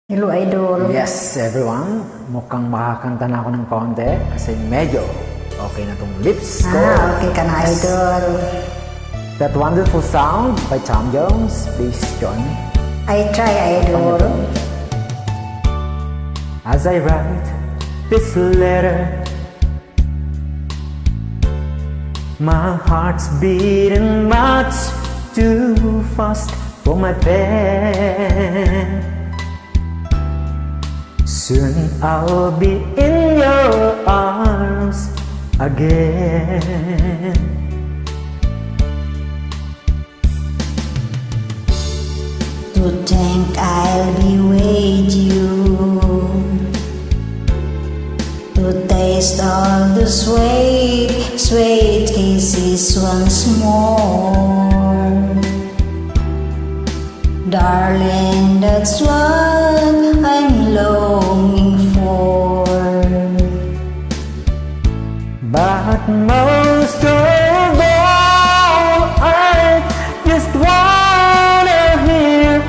Hello, Idol. Yes, everyone. Mukhang makakanta na ako ng kaunti kasi medyo okay na tong lips ko. Okay ka na, Idol. That wonderful sound by Tom Jones. Please join me. I try, Idol. As I write this letter, my heart's beating much too fast for my pen. Soon I'll be in your arms again. To think I'll be with you, to taste all the sweet, sweet kisses once more. Darling, that's what I'm longing for. But most of all, I just wanna hear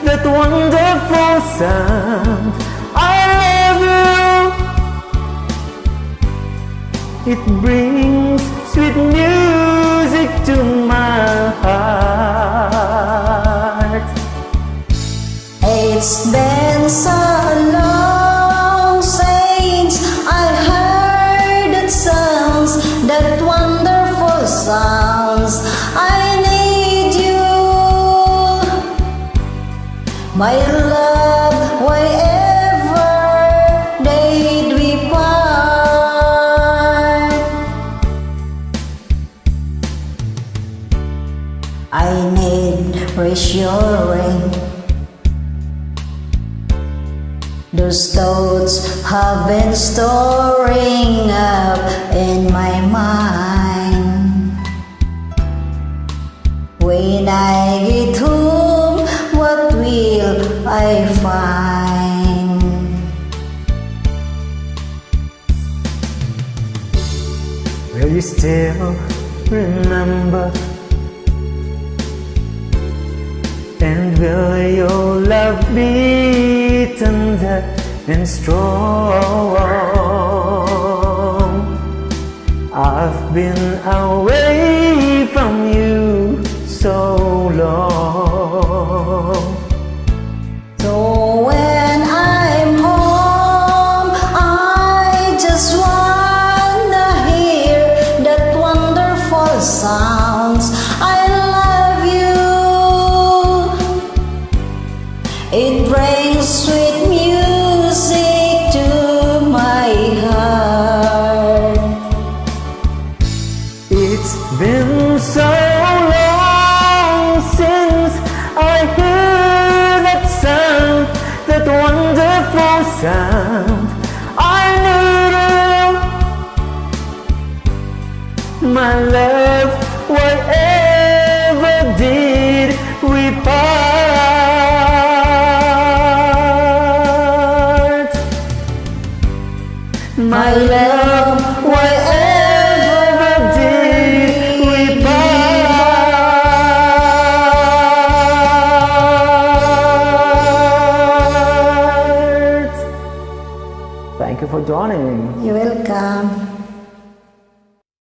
that wonderful sound. I love you. It brings sweet music to my heart. It's been so long since I heard that sounds, that wonderful sounds. I need you, my love, wherever did we part. I need reassuring. Those thoughts have been storing up in my mind. When I get home, what will I find? Will you still remember? And will your love be tender and strong? I've been away from you so long. So when I'm home, I just wanna hear that wonderful sounds. I love you. It brings sweet music to my heart. It's been so long since I heard that sound, that wonderful sound. I need you, my love, wherever did we part? My love, wherever did we part? Thank you for joining. You're welcome.